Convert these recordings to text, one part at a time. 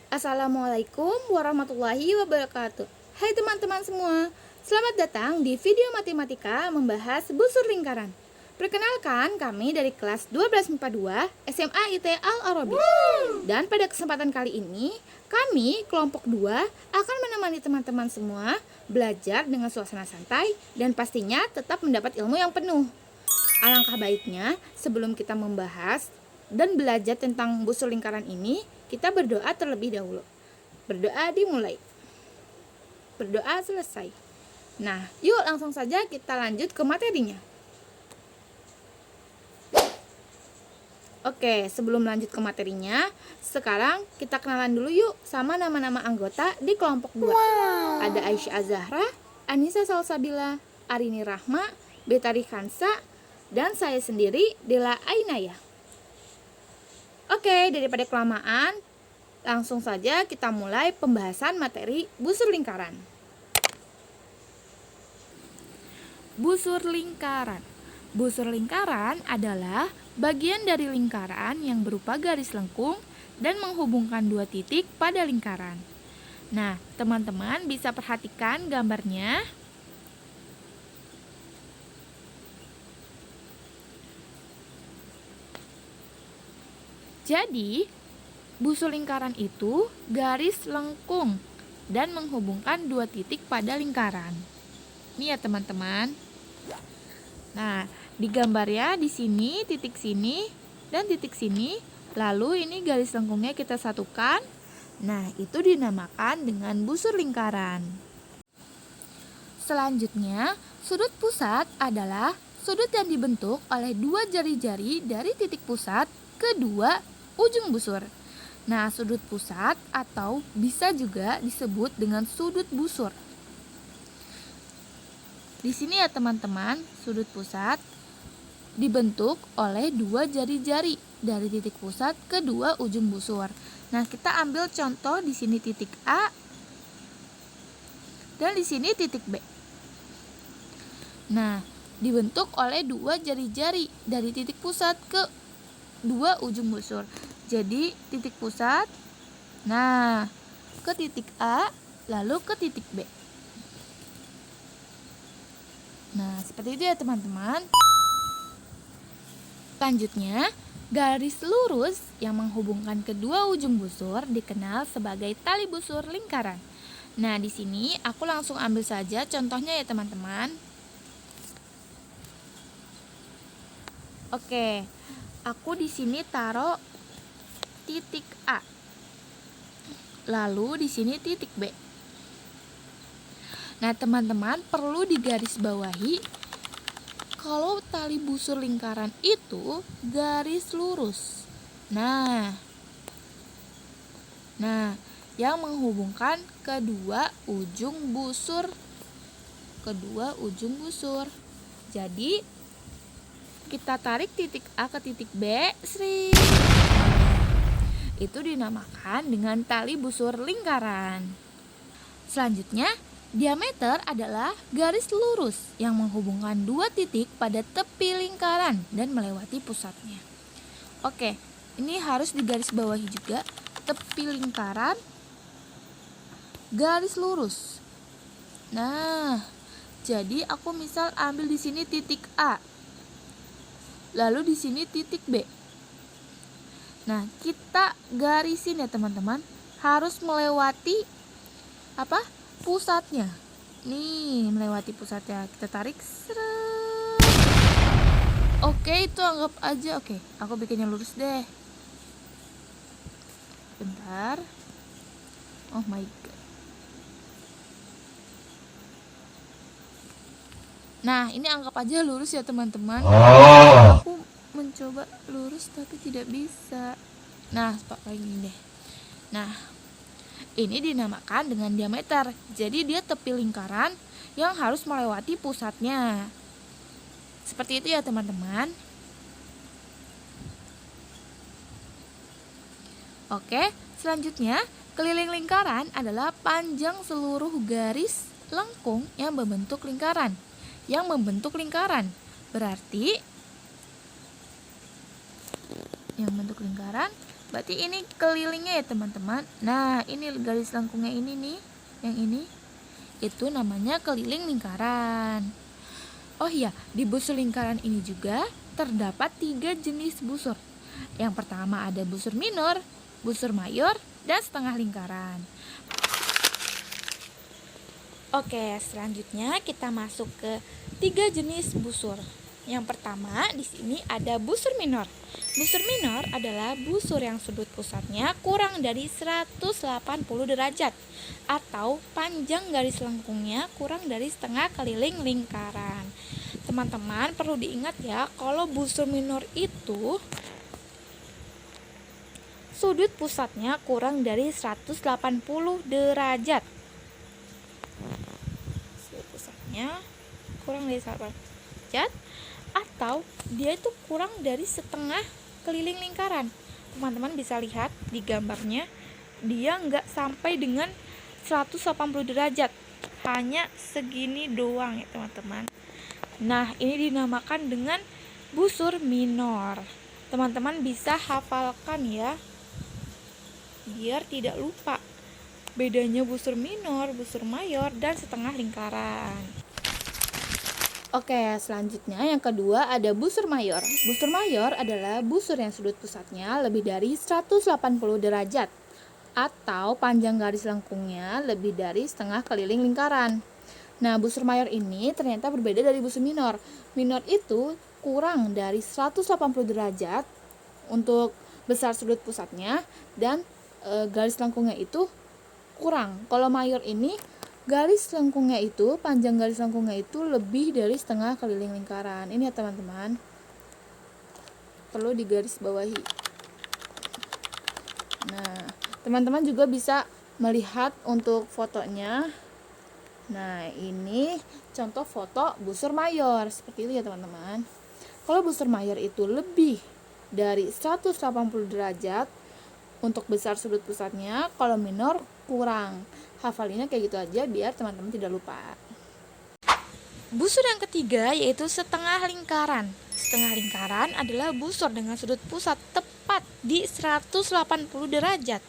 Assalamualaikum warahmatullahi wabarakatuh. Hai teman-teman semua, selamat datang di video matematika membahas busur lingkaran. Perkenalkan, kami dari kelas 12 MIPA 2 SMA IT Al-Arabi. Dan pada kesempatan kali ini, kami kelompok 2 akan menemani teman-teman semua belajar dengan suasana santai dan pastinya tetap mendapat ilmu yang penuh. Alangkah baiknya sebelum kita membahas dan belajar tentang busur lingkaran ini, kita berdoa terlebih dahulu. Berdoa dimulai. Berdoa selesai. Nah, yuk langsung saja kita lanjut ke materinya. Oke, sebelum lanjut ke materinya, sekarang kita kenalan dulu yuk sama nama-nama anggota di kelompok 2. Ada Aisyah Azahra, Anissa Salsabila, Arini Rahma, Betari Khansa, dan saya sendiri, Dela Ainaya. Oke, daripada kelamaan, langsung saja kita mulai pembahasan materi busur lingkaran. Busur lingkaran. Busur lingkaran adalah bagian dari lingkaran yang berupa garis lengkung dan menghubungkan dua titik pada lingkaran. Nah, teman-teman bisa perhatikan gambarnya. Jadi, busur lingkaran itu garis lengkung dan menghubungkan dua titik pada lingkaran. Ini ya teman-teman. Nah, di gambar ya di sini titik sini dan titik sini. Lalu ini garis lengkungnya kita satukan. Nah, itu dinamakan dengan busur lingkaran. Selanjutnya, sudut pusat adalah sudut yang dibentuk oleh dua jari-jari dari titik pusat ke dua ujung busur. Nah, sudut pusat atau bisa juga disebut dengan sudut busur. Di sini ya teman-teman, sudut pusat dibentuk oleh dua jari-jari dari titik pusat ke dua ujung busur. Nah, kita ambil contoh di sini titik A dan di sini titik B. Nah, dibentuk oleh dua jari-jari dari titik pusat ke dua ujung busur. Jadi titik pusat, nah ke titik A, lalu ke titik B. Nah, seperti itu ya teman-teman. Selanjutnya, garis lurus yang menghubungkan kedua ujung busur dikenal sebagai tali busur lingkaran. Nah, di sini aku langsung ambil saja contohnya ya teman-teman. Oke, aku di sini taruh titik A. Lalu di sini titik B. Nah, teman-teman perlu digarisbawahi kalau tali busur lingkaran itu garis lurus. Nah, yang menghubungkan kedua ujung busur. Jadi, kita tarik titik A ke titik B, itu dinamakan dengan tali busur lingkaran. Selanjutnya, diameter adalah garis lurus yang menghubungkan dua titik pada tepi lingkaran dan melewati pusatnya. Oke, ini harus digarisbawahi juga, tepi lingkaran, garis lurus. Nah, jadi aku misal ambil di sini titik A, lalu di sini titik B. Nah, kita garisin ya teman-teman, harus melewati pusatnya. Nih, melewati pusatnya. Kita tarik. Oke, itu anggap aja. Oke, aku bikinnya lurus deh. Bentar. Oh my god. Nah, ini anggap aja lurus ya teman-teman. Aku mencoba lurus tapi tidak bisa. Nah, pakai ini deh. Nah, ini dinamakan dengan diameter. Jadi dia tepi lingkaran yang harus melewati pusatnya. Seperti itu ya teman-teman. Oke, selanjutnya keliling lingkaran adalah panjang seluruh garis lengkung yang membentuk lingkaran. Berarti yang bentuk lingkaran Berarti ini kelilingnya ya teman-teman. Nah, ini garis lengkungnya ini nih, yang ini itu namanya keliling lingkaran. Oh iya, di busur lingkaran ini juga terdapat 3 jenis busur. Yang pertama ada busur minor, busur mayor, dan setengah lingkaran. Oke, selanjutnya kita masuk ke 3 jenis busur. Yang pertama di sini ada busur minor. Busur minor adalah busur yang sudut pusatnya kurang dari 180 derajat atau panjang garis lengkungnya kurang dari setengah keliling lingkaran. Teman-teman perlu diingat ya, kalau busur minor itu sudut pusatnya kurang dari 180 derajat. Sudut pusatnya kurang dari 180 derajat atau dia itu kurang dari setengah keliling lingkaran. Teman-teman bisa lihat di gambarnya, dia nggak sampai dengan 180 derajat, hanya segini doang ya teman-teman. Nah, ini dinamakan dengan busur minor. Teman-teman bisa hafalkan ya, biar tidak lupa bedanya busur minor, busur mayor, dan setengah lingkaran. Oke, selanjutnya yang kedua ada busur mayor. Busur mayor adalah busur yang sudut pusatnya lebih dari 180 derajat atau panjang garis lengkungnya lebih dari setengah keliling lingkaran. Nah, busur mayor ini ternyata berbeda dari busur minor. Minor itu kurang dari 180 derajat untuk besar sudut pusatnya dan garis lengkungnya itu kurang. Kalau mayor ini garis lengkungnya itu, panjang garis lengkungnya itu lebih dari setengah keliling lingkaran. Ini ya teman-teman, perlu digaris bawahi. Nah, teman-teman juga bisa melihat untuk fotonya. Nah, ini contoh foto busur mayor, seperti itu ya teman-teman. Kalau busur mayor itu lebih dari 180 derajat untuk besar sudut pusatnya, kalau minor kurang. Hafalinnya kayak gitu aja biar teman-teman tidak lupa. Busur yang ketiga yaitu setengah lingkaran. Setengah lingkaran adalah busur dengan sudut pusat tepat di 180 derajat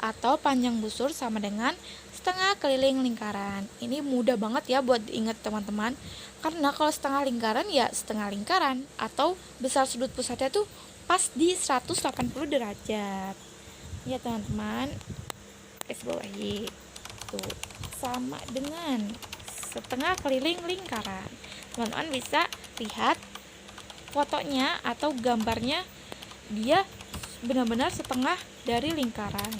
atau panjang busur sama dengan setengah keliling lingkaran. Ini mudah banget ya buat diingat teman-teman, karena kalau setengah lingkaran ya setengah lingkaran atau besar sudut pusatnya tuh pas di 180 derajat. Ya teman-teman, garis bawahi. Tuh, sama dengan setengah keliling lingkaran. Teman-teman bisa lihat fotonya atau gambarnya, dia benar-benar setengah dari lingkaran.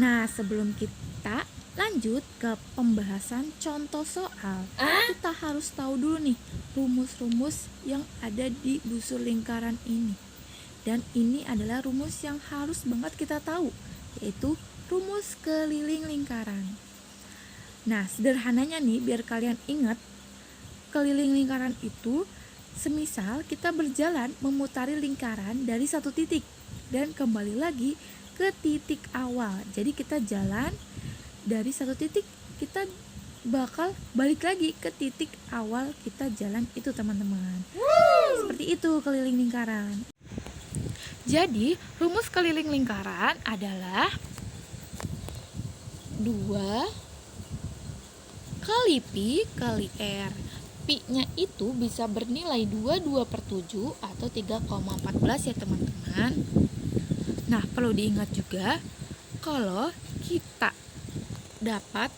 Nah, sebelum kita lanjut ke pembahasan contoh soal, kita harus tahu dulu nih rumus-rumus yang ada di busur lingkaran ini. Dan ini adalah rumus yang harus banget kita tahu, yaitu rumus keliling lingkaran. Nah, sederhananya nih, biar kalian ingat, keliling lingkaran itu semisal kita berjalan memutari lingkaran dari satu titik dan kembali lagi ke titik awal. Jadi kita jalan dari satu titik, kita bakal balik lagi ke titik awal kita jalan itu teman-teman. Seperti itu keliling lingkaran. Jadi rumus keliling lingkaran adalah 2 kali pi kali r. Pi-nya itu bisa bernilai 22/7 atau 3,14 ya teman-teman. Nah, perlu diingat juga kalau kita dapat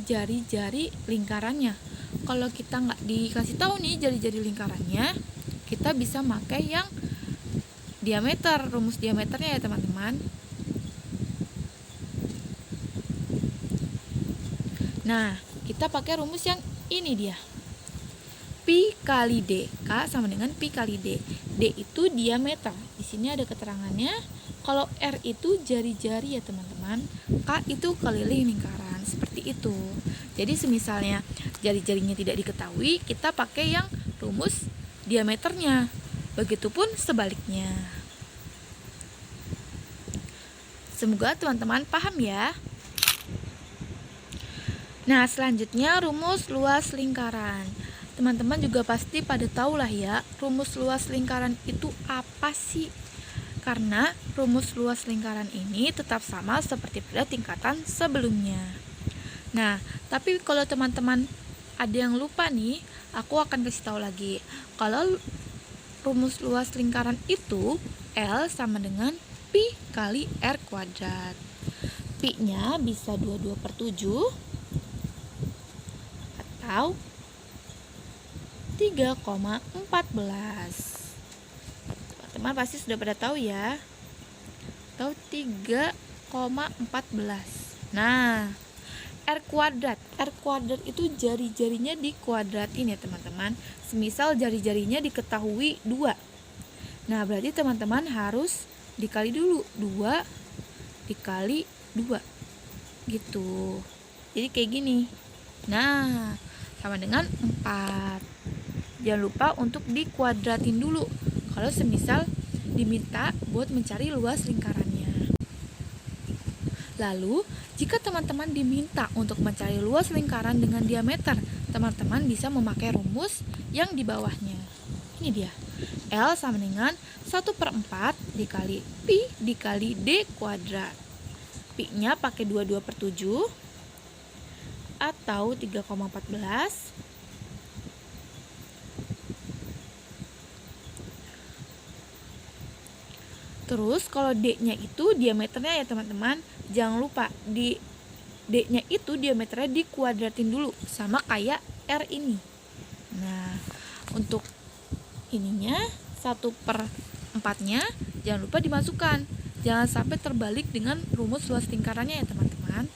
jari-jari lingkarannya. Kalau kita nggak dikasih tahu nih jari-jari lingkarannya, kita bisa pakai yang diameter, rumus diameternya ya teman-teman. Nah, kita pakai rumus yang ini dia. Pi kali D. K sama dengan pi kali D. D itu diameter. Di sini ada keterangannya. Kalau R itu jari-jari ya teman-teman. K itu keliling lingkaran. Seperti itu. Jadi semisalnya jari-jarinya tidak diketahui, kita pakai yang rumus diameternya. Begitupun sebaliknya. Semoga teman-teman paham ya. Nah, selanjutnya rumus luas lingkaran. Teman-teman juga pasti pada tahu lah ya, rumus luas lingkaran itu apa sih? karena rumus luas lingkaran ini tetap sama seperti pada tingkatan sebelumnya. Nah, tapi kalau teman-teman ada yang lupa nih, aku akan kasih tahu lagi. Kalau rumus luas lingkaran itu L sama dengan Pi kali R kuadrat. Pi-nya bisa 22/7 atau 3,14. Teman-teman pasti sudah pada tahu ya. Atau 3,14. Nah, R kuadrat itu jari-jarinya dikuadratin ya teman-teman. Semisal jari-jarinya diketahui 2. Nah, berarti teman-teman harus dikali dulu 2 dikali 2 gitu. Jadi kayak gini. Nah, sama dengan 4. Jangan lupa untuk dikuadratin dulu kalau semisal diminta buat mencari luas lingkarannya. Lalu, jika teman-teman diminta untuk mencari luas lingkaran dengan diameter, teman-teman bisa memakai rumus yang di bawahnya. Ini dia. L sama dengan 1/4 dikali Pi dikali D kuadrat. Pi-nya pakai 22/7 atau 3,14. Terus kalau D-nya itu diameternya ya teman-teman, jangan lupa di D-nya itu diameternya dikuadratin dulu sama kayak R ini. Nah, untuk ininya 1/4-nya jangan lupa dimasukkan. Jangan sampai terbalik dengan rumus luas lingkarannya ya teman-teman.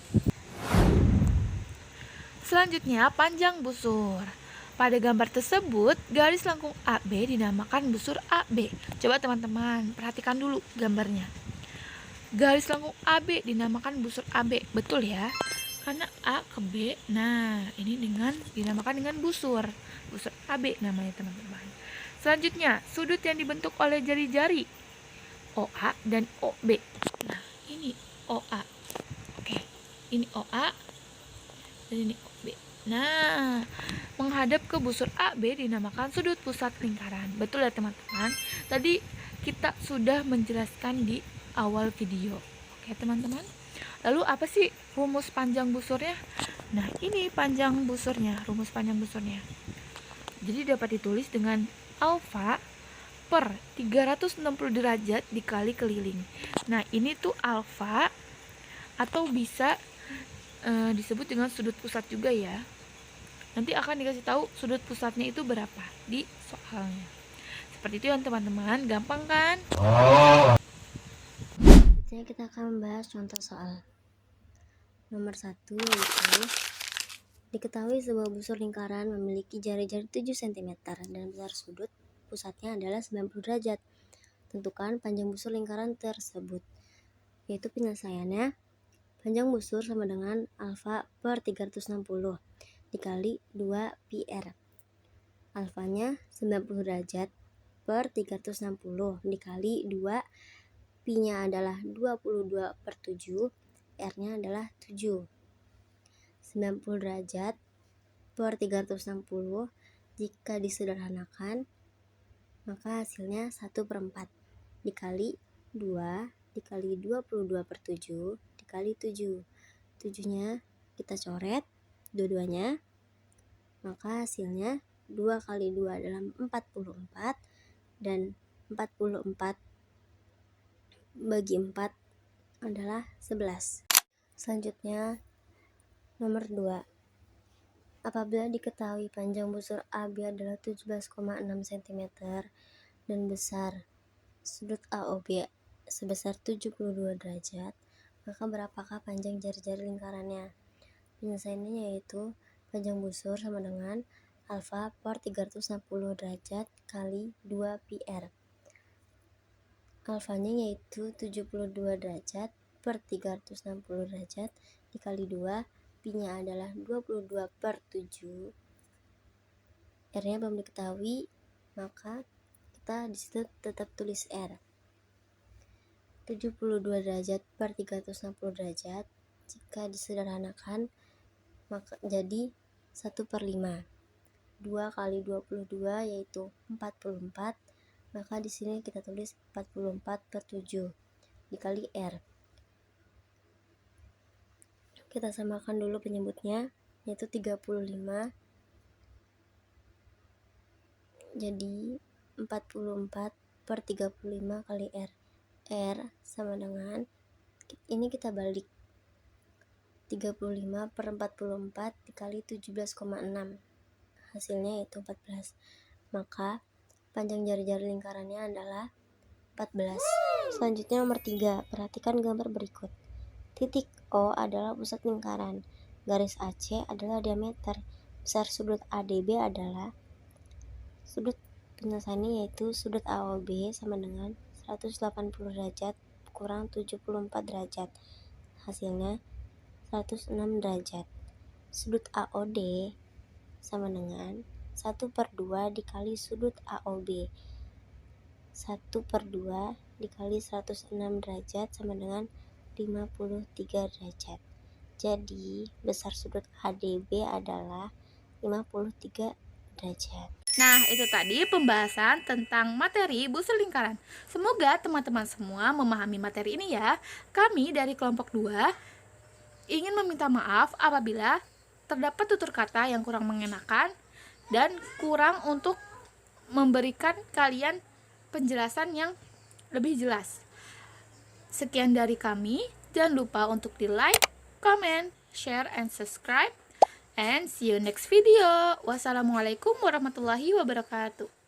Selanjutnya panjang busur. Pada gambar tersebut, garis lengkung AB dinamakan busur AB. Coba teman-teman perhatikan dulu gambarnya. Garis lengkung AB dinamakan busur AB, betul ya? Karena A ke B, nah ini dinamakan dengan busur AB namanya teman-teman. Selanjutnya, sudut yang dibentuk oleh jari-jari OA dan OB. Nah, ini OA. Oke, ini OA dan ini OB. Nah, menghadap ke busur AB dinamakan sudut pusat lingkaran. Betul ya teman-teman? Tadi kita sudah menjelaskan di awal video. Oke teman-teman. Lalu apa sih rumus panjang busurnya? Nah, ini panjang busurnya, rumus panjang busurnya. Jadi dapat ditulis dengan alfa per 360 derajat dikali keliling. Nah, ini tuh alfa atau bisa disebut dengan sudut pusat juga ya. Nanti akan dikasih tahu sudut pusatnya itu berapa di soalnya. Seperti itu ya teman-teman, gampang kan? Selanjutnya kita akan membahas contoh soal. Nomor 1 yaitu diketahui sebuah busur lingkaran memiliki jari-jari 7 cm dan besar sudut pusatnya adalah 90 derajat. Tentukan panjang busur lingkaran tersebut. Yaitu penyelesaiannya, panjang busur sama dengan alfa per 360 dikali 2 pi r. Alfanya 90 derajat per 360 dikali 2, pi-nya adalah 22/7, r-nya adalah 7. 90 derajat per 360 jika disederhanakan maka hasilnya 1/4 dikali 2 dikali 22/7 dikali 7. 7-nya kita coret dua-duanya, maka hasilnya 2 kali 2 adalah 44 dan 44 bagi 4 adalah 11. Selanjutnya nomor 2. Apabila diketahui panjang busur AB adalah 17,6 cm dan besar sudut AOB sebesar 72 derajat, maka berapakah panjang jari-jari lingkarannya? Penyelesaiannya yaitu panjang busur sama dengan alfa per 360 derajat kali 2 pi r. Alfanya yaitu 72 derajat per 360 derajat dikali 2, pi-nya adalah 22/7. R-nya belum diketahui, maka kita disitu tetap tulis R. 72 derajat per 360 derajat jika disederhanakan maka jadi 1/5. 2 kali 22 yaitu 44 Maka di sini kita tulis 44/7 dikali R. Kita samakan dulu penyebutnya, yaitu 35. Jadi 44/35 kali R. R sama dengan, ini kita balik, 35/44 dikali 17,6. Hasilnya yaitu 14. Maka panjang jari-jari lingkarannya adalah 14. Selanjutnya nomor 3. Perhatikan gambar berikut. Titik O adalah pusat lingkaran. Garis AC adalah diameter. Besar sudut ADB adalah, sudut penyelesaiannya yaitu sudut AOB sama dengan 180 derajat kurang 74 derajat. Hasilnya 106 derajat. Sudut AOD sama dengan 1/2 dikali sudut AOB. 1/2 dikali 106 derajat sama dengan 53 derajat. Jadi besar sudut ADB adalah 53 derajat. Nah, itu tadi pembahasan tentang materi busur lingkaran. Semoga teman-teman semua memahami materi ini ya. Kami dari kelompok 2 ingin meminta maaf apabila terdapat tutur kata yang kurang mengenakan dan kurang untuk memberikan kalian penjelasan yang lebih jelas. Sekian dari kami. Jangan lupa untuk di like, comment, share, and subscribe. And see you next video. Wassalamualaikum warahmatullahi wabarakatuh.